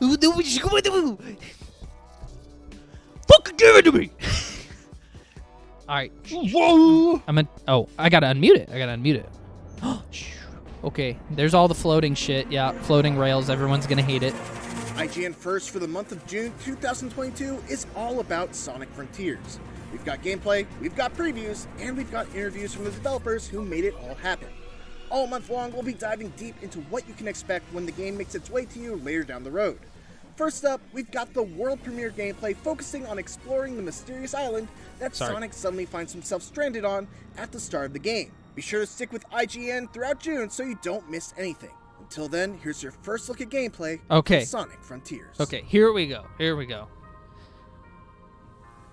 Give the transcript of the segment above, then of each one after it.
Fucking give it to me. All right. Whoa. I gotta unmute it. Okay, there's all the floating shit. Yeah, floating rails. Everyone's gonna hate it. IGN First for the month of June 2022 is all about Sonic Frontiers. We've got gameplay, we've got previews, and we've got interviews from the developers who made it all happen. All month long, we'll be diving deep into what you can expect when the game makes its way to you later down the road. First up, we've got the world premiere gameplay focusing on exploring the mysterious island that Sonic suddenly finds himself stranded on at the start of the game. Be sure to stick with IGN throughout June so you don't miss anything. Until then, here's your first look at gameplay of Sonic Frontiers. Okay, here we go.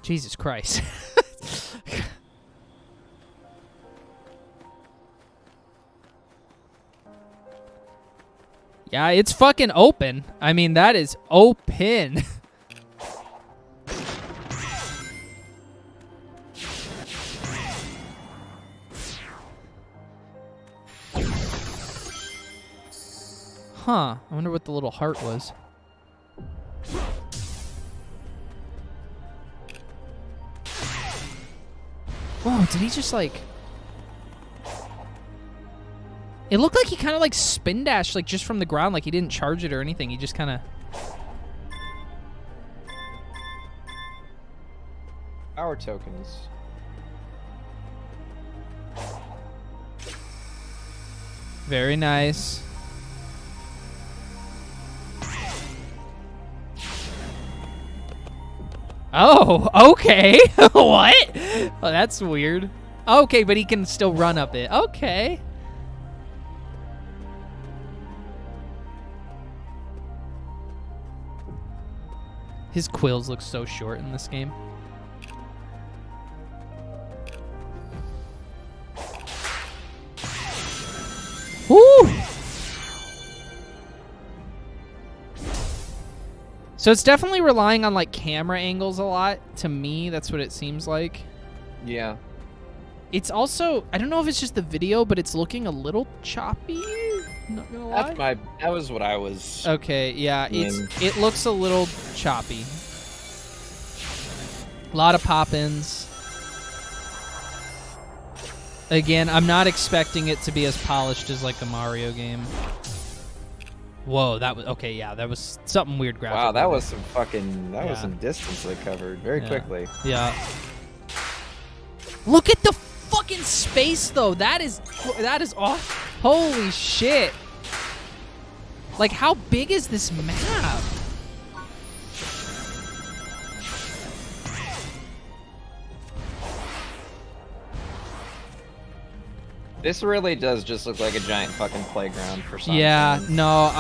Jesus Christ. Yeah, it's fucking open. I mean, that is open. Huh. I wonder what the little heart was. Whoa, did he just like... It looked like he kind of like spin dashed like just from the ground, like he didn't charge it or anything. He just kind of... Power tokens. Very nice. Oh, okay. What? Oh, that's weird. Okay, but he can still run up it. Okay. His quills look so short in this game. Woo! So it's definitely relying on like camera angles a lot. To me, that's what it seems like. Yeah. It's also, I don't know if it's just the video, but it's looking a little choppy. Not gonna lie. That was what I was. Okay, yeah, it looks a little choppy. A lot of pop-ins. Again, I'm not expecting it to be as polished as like a Mario game. Whoa, that was okay. Yeah, that was something weird graphic. Wow, that was some fucking. That was some distance they covered very quickly. Yeah. Look at the fucking space, though. That is awesome. Holy shit! Like, how big is this map? This really does just look like a giant fucking playground for something. Yeah, no,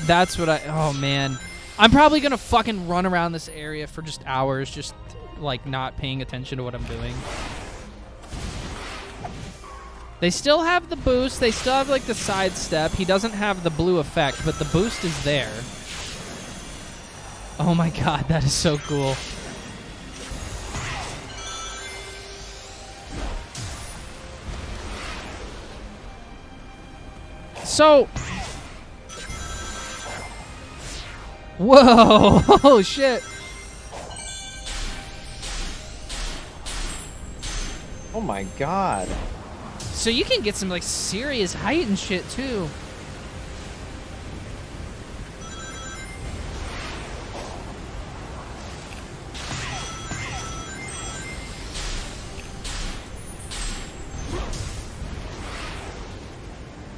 that's what oh man. I'm probably gonna fucking run around this area for just hours, just like not paying attention to what I'm doing. They still have the boost, they still have like the sidestep. He doesn't have the blue effect, but the boost is there. Oh my god, that is so cool. So, whoa, oh shit. Oh my god. So you can get some like serious height and shit too.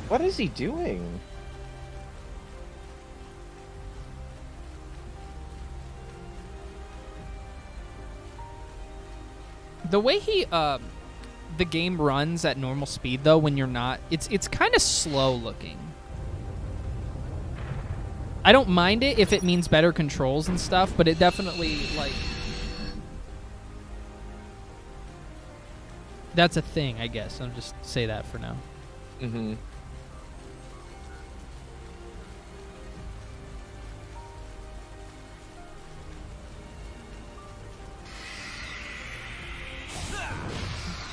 What is he doing? The way he the game runs at normal speed though when you're not it's kind of slow looking. I don't mind it if it means better controls and stuff, but it definitely like that's a thing, I guess. I'll just say that for now. Mm-hmm.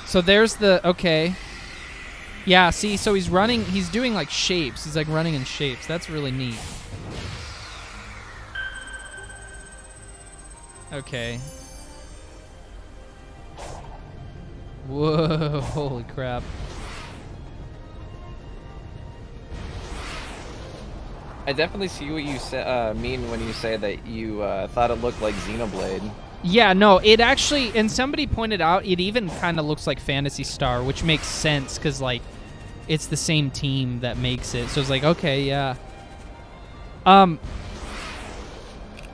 So there's the, okay. Yeah, see, so he's running, he's doing like shapes. He's like running in shapes. That's really neat. Okay. Whoa, holy crap. I definitely see what you mean when you say that you thought it looked like Xenoblade. Yeah, no, it actually, and somebody pointed out, it even kind of looks like Phantasy Star, which makes sense, because, like, it's the same team that makes it. So it's like, okay, yeah.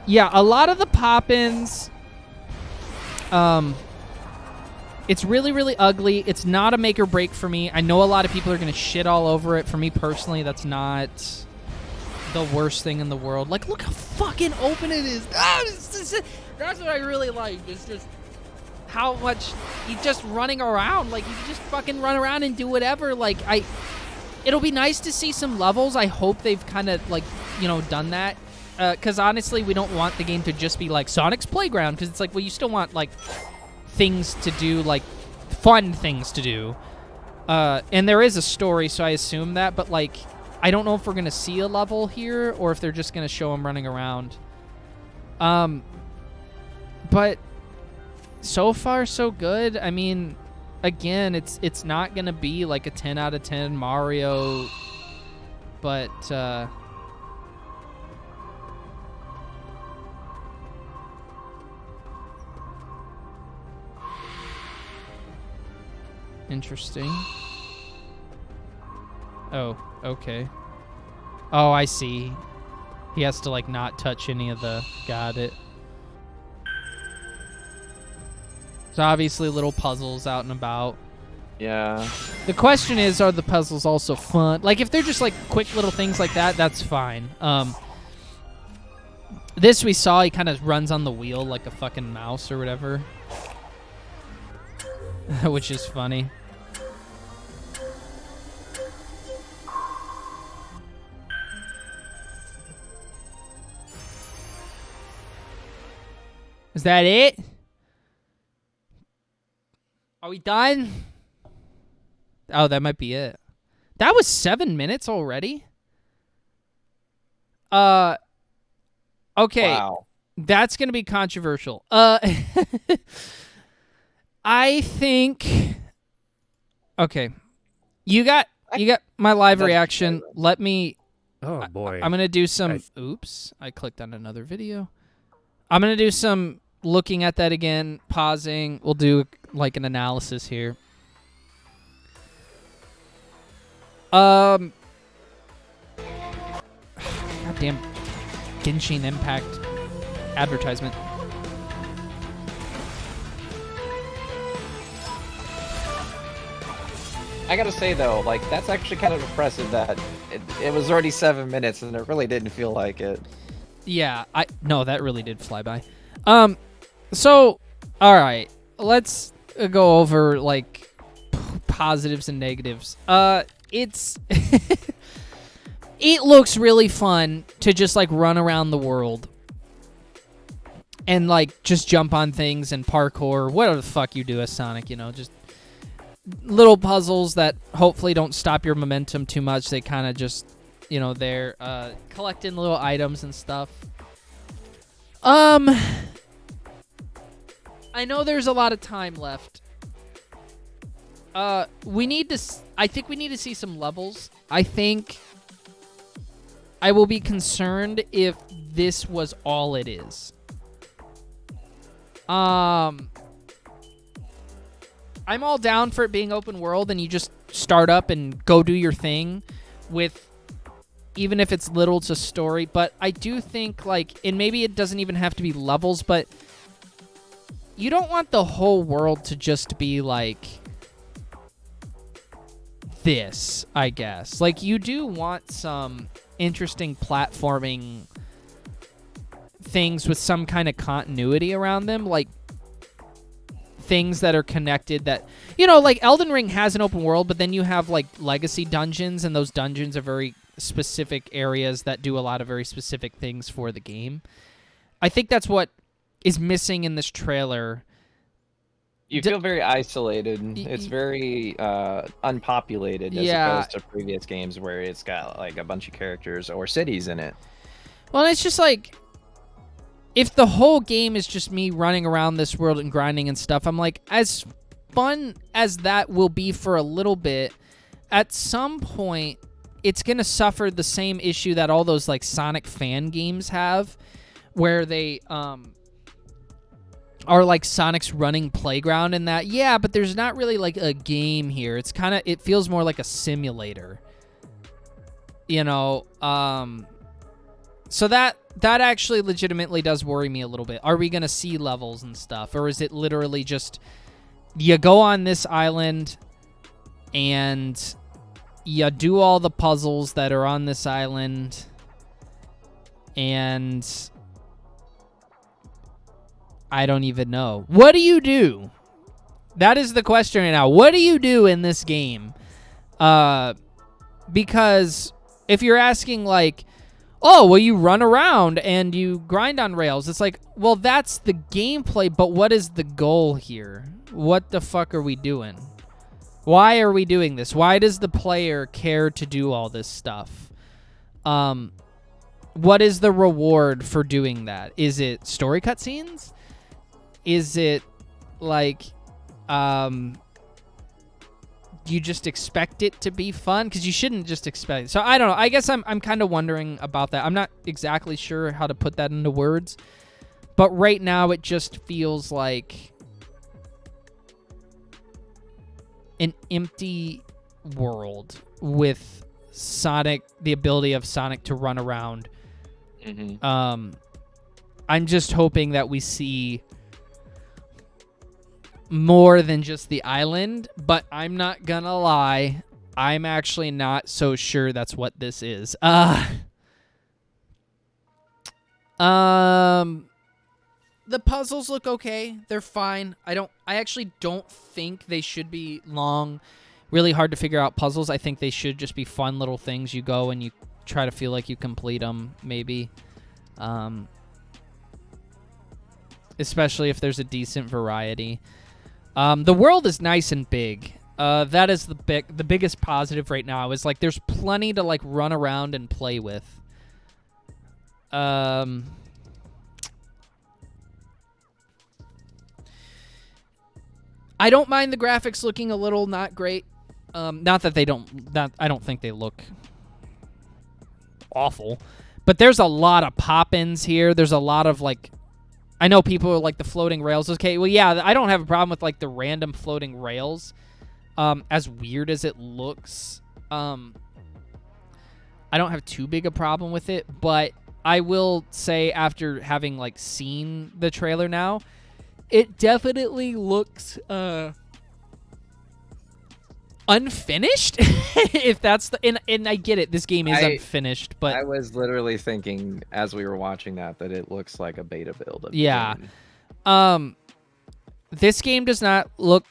Yeah, a lot of the pop-ins, it's really, really ugly. It's not a make or break for me. I know a lot of people are going to shit all over it. For me personally, that's not the worst thing in the world. Like, look how fucking open it is. That's what I really like. It's just how much you just running around. Like, you can just fucking run around and do whatever. Like, it'll be nice to see some levels. I hope they've kind of, like, you know, done that. Because honestly, we don't want the game to just be like Sonic's Playground. Because it's like, well, you still want, like, things to do, like, fun things to do. And there is a story, so I assume that. But, like, I don't know if we're going to see a level here or if they're just going to show him running around. But so far, so good. I mean, again, it's not going to be like a 10 out of 10 Mario, but interesting. Oh, okay. Oh, I see. He has to, like, not touch any of the... Got it. So obviously little puzzles out and about. Yeah. The question is, are the puzzles also fun? Like, if they're just, like, quick little things like that, that's fine. This we saw, he kind of runs on the wheel like a fucking mouse or whatever. Which is funny. Is that it? Are we done? Oh, that might be it. That was 7 minutes already? Okay. Wow. That's going to be controversial. I think... Okay. You got my live reaction. Let me... Oh, boy. I'm going to do some... Oops. I clicked on another video. I'm going to do some looking at that again, pausing. We'll do, like, an analysis here. Goddamn Genshin Impact advertisement. I gotta say though, like, that's actually kind of impressive that it was already 7 minutes and it really didn't feel like it. Yeah, no, that really did fly by. So, all right, let's go over, like, positives and negatives. It's it looks really fun to just, like, run around the world and, like, just jump on things and parkour, whatever the fuck you do as Sonic, you know, just little puzzles that hopefully don't stop your momentum too much. They kind of just, you know, they're collecting little items and stuff. I know there's a lot of time left. We need to... I think we need to see some levels. I think I will be concerned if this was all it is. I'm all down for it being open world and you just start up and go do your thing with... even if it's little to story, but I do think, like, and maybe it doesn't even have to be levels, but you don't want the whole world to just be, like, this, I guess. Like, you do want some interesting platforming things with some kind of continuity around them, like, things that are connected that, you know, like, Elden Ring has an open world, but then you have, like, legacy dungeons, and those dungeons are very specific areas that do a lot of very specific things for the game. I think that's what is missing in this trailer. You feel very isolated. It's very unpopulated as opposed to previous games where it's got, like, a bunch of characters or cities in it. Well, it's just like if the whole game is just me running around this world and grinding and stuff, I'm like, as fun as that will be for a little bit, at some point, it's going to suffer the same issue that all those, like, Sonic fan games have, where they are like Sonic's running playground and that. Yeah, but there's not really like a game here. It's kind of, it feels more like a simulator. You know, so that actually legitimately does worry me a little bit. Are we going to see levels and stuff? Or is it literally just you go on this island and you do all the puzzles that are on this island and I don't even know. What do you do? That is the question right now. What do you do in this game? Because if you're asking like, oh, well, you run around and you grind on rails. It's like, well, that's the gameplay, but what is the goal here? What the fuck are we doing? Why are we doing this? Why does the player care to do all this stuff? What is the reward for doing that? Is it story cutscenes? Is it like, you just expect it to be fun? Because you shouldn't just expect it. So I don't know. I guess I'm kind of wondering about that. I'm not exactly sure how to put that into words. But right now it just feels like an empty world with Sonic, the ability of Sonic to run around. Mm-hmm. I'm just hoping that we see more than just the island, but I'm not gonna lie, I'm actually not so sure that's what this is. The puzzles look okay. They're fine. I actually don't think they should be long, really hard to figure out puzzles. I think they should just be fun little things. You go and you try to feel like you complete them, maybe. Especially if there's a decent variety. The world is nice and big. That is the biggest positive right now. Is like there's plenty to like run around and play with. I don't mind the graphics looking a little not great. Not that they don't. That I don't think they look awful, but there's a lot of pop-ins here. There's a lot of like. I know people are like the floating rails. Okay, well, yeah, I don't have a problem with like the random floating rails. As weird as it looks, I don't have too big a problem with it. But I will say, after having like seen the trailer now, it definitely looks unfinished. If that's the and I get it, this game is unfinished, but I was literally thinking as we were watching that it looks like a beta build of the game. This game does not look,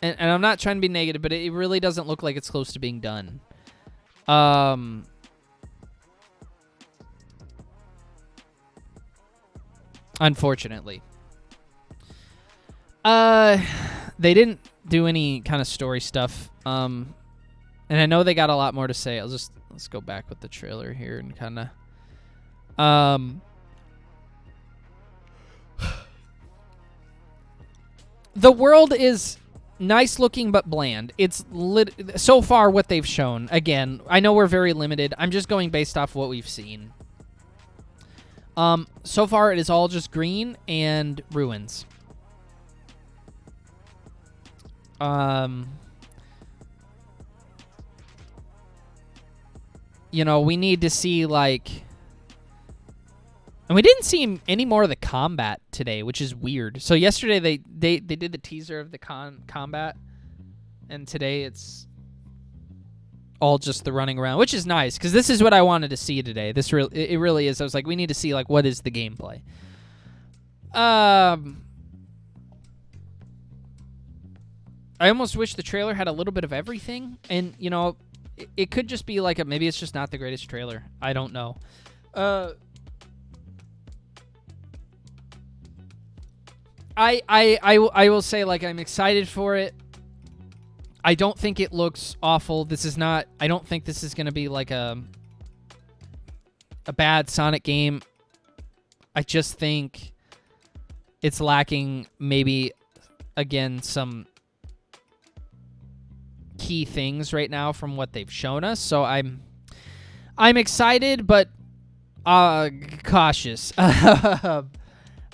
and I'm not trying to be negative, but it really doesn't look like it's close to being done. Unfortunately. They didn't do any kind of story stuff. And I know they got a lot more to say. Let's go back with the trailer here and kind of the world is nice looking but bland. It's so far what they've shown. Again, I know we're very limited. I'm just going based off what we've seen. So far it is all just green and ruins. You know, we need to see like, and we didn't see any more of the combat today, which is weird. So yesterday they did the teaser of the combat, and today it's all just the running around, which is nice because this is what I wanted to see today. It really is. I was like, we need to see like what is the gameplay. I almost wish the trailer had a little bit of everything, and you know, it could just be like maybe it's just not the greatest trailer. I don't know. I will say like I'm excited for it. I don't think it looks awful. This is not. I don't think this is going to be like a bad Sonic game. I just think it's lacking maybe, again, some key things right now from what they've shown us. So I'm excited, but cautious. I'm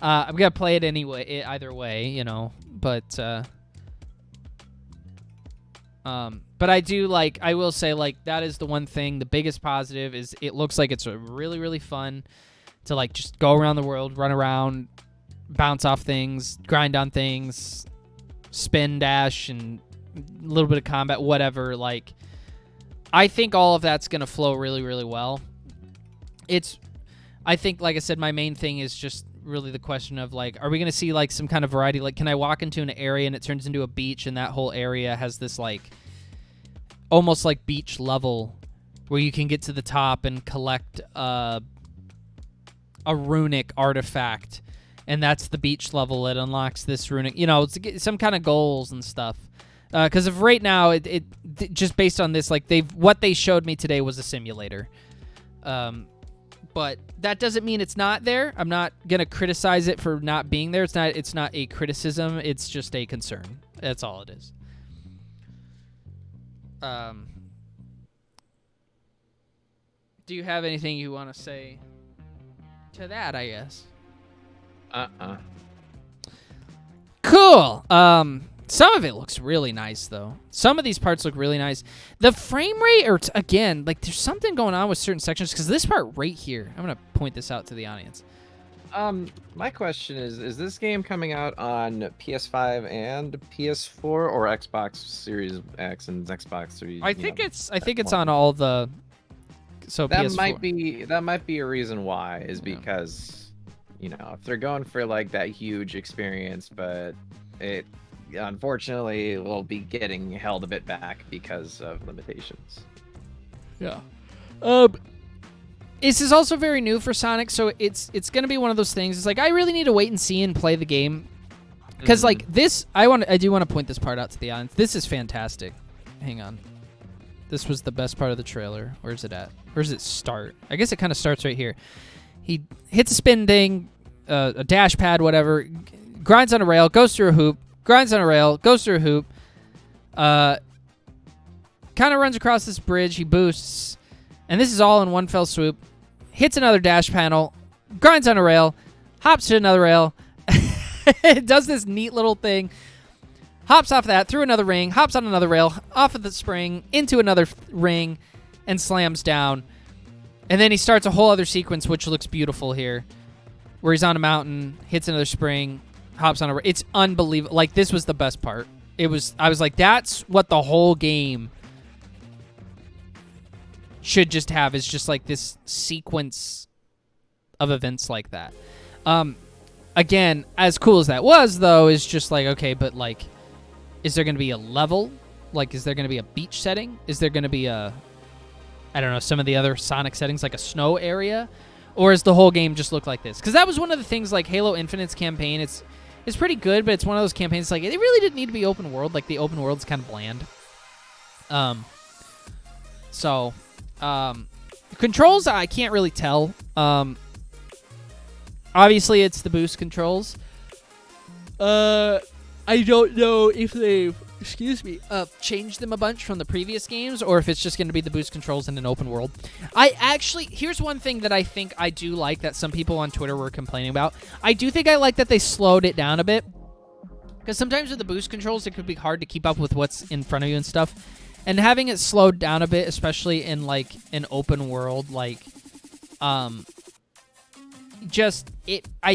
gonna play it anyway, either way, you know. But I do like. I will say, like, that is the one thing. The biggest positive is it looks like it's really, really fun to like just go around the world, run around, bounce off things, grind on things, spin, dash, and a little bit of combat, whatever. Like, I think all of that's gonna flow really, really well. I think, like I said, my main thing is just really the question of, like, are we going to see, like, some kind of variety? Like, can I walk into an area and it turns into a beach and that whole area has this, like, almost like beach level where you can get to the top and collect a runic artifact, and that's the beach level. It unlocks this runic, you know, it's some kind of goals and stuff. Because of right now, it just based on this, like, what they showed me today was a simulator. But that doesn't mean it's not there. I'm not gonna criticize it for not being there. It's not a criticism. It's just a concern. That's all it is. Do you have anything you want to say to that? I guess. Cool. Some of it looks really nice, though. Some of these parts look really nice. The frame rate, again, like, there's something going on with certain sections, because this part right here, I'm going to point this out to the audience. My question is this game coming out on PS5 and PS4 or Xbox Series X and Xbox Series? I think it's on all the. So that PS4. might be a reason why, is because, you know, if they're going for like that huge experience, but it unfortunately will be getting held a bit back because of limitations. Yeah. This is also very new for Sonic, so it's going to be one of those things. It's like, I really need to wait and see and play the game, because like this, I do want to point this part out to the audience. This is fantastic. Hang on. This was the best part of the trailer. Where's it at? Where does it start? I guess it kind of starts right here. He hits a spin thing, a dash pad, whatever, grinds on a rail, goes through a hoop, grinds on a rail, goes through a hoop, kind of runs across this bridge, he boosts, and this is all in one fell swoop, hits another dash panel, grinds on a rail, hops to another rail, does this neat little thing, hops off that, through another ring, hops on another rail, off of the spring, into another ring, and slams down. And then he starts a whole other sequence, which looks beautiful here, where he's on a mountain, hits another spring, hops on a... It's unbelievable. Like, this was the best part. I was like, that's what the whole game should just have, is just like this sequence of events like that. Again, as cool as that was, though, is just like, okay, but like, is there going to be a level? Like, is there going to be a beach setting? Is there going to be I don't know, some of the other Sonic settings, like a snow area? Or is the whole game just look like this? Because that was one of the things, like, Halo Infinite's campaign, it's pretty good, but it's one of those campaigns, like, it really didn't need to be open world. Like, the open world's kind of bland. Controls, I can't really tell. Obviously, it's the boost controls. I don't know if they've, changed them a bunch from the previous games, or if it's just going to be the boost controls in an open world. Here's one thing that I think I do like that some people on Twitter were complaining about. I do think I like that they slowed it down a bit, because sometimes with the boost controls, it could be hard to keep up with what's in front of you and stuff. And having it slowed down a bit, especially in, like, an open world, like, I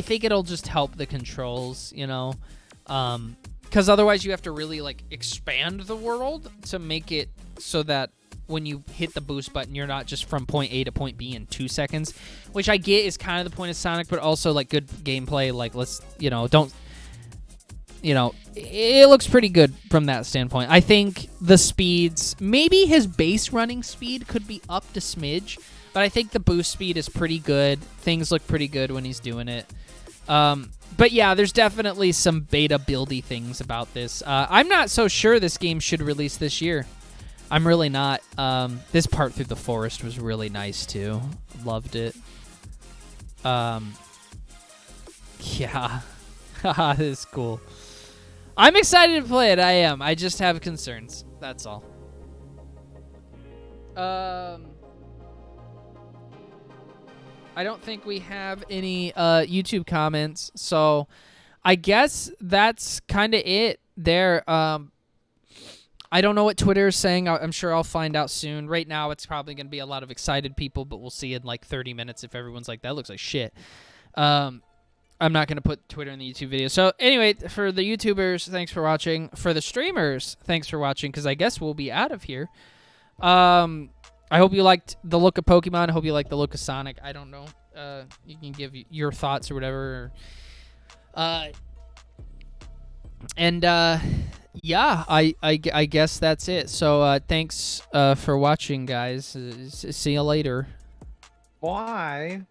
think it'll just help the controls, you know? Because otherwise you have to really, like, expand the world to make it so that when you hit the boost button, you're not just from point A to point B in 2 seconds, which I get is kind of the point of Sonic, but also, like, good gameplay. Like, it looks pretty good from that standpoint. I think the speeds, maybe his base running speed could be up to smidge, but I think the boost speed is pretty good. Things look pretty good when he's doing it. But yeah, there's definitely some beta buildy things about this. I'm not so sure this game should release this year. I'm really not. This part through the forest was really nice too. Loved it. Yeah. Haha, this is cool. I'm excited to play it. I am. I just have concerns. That's all. I don't think we have any YouTube comments, so I guess that's kind of it there. I don't know what Twitter is saying. I'm sure I'll find out soon. Right now, it's probably going to be a lot of excited people, but we'll see in like 30 minutes if everyone's like, that looks like shit. I'm not going to put Twitter in the YouTube video. So anyway, for the YouTubers, thanks for watching. For the streamers, thanks for watching, because I guess we'll be out of here. I hope you liked the look of Pokemon. I hope you liked the look of Sonic. I don't know. You can give your thoughts or whatever. Yeah, I guess that's it. So thanks for watching, guys. See you later. Why?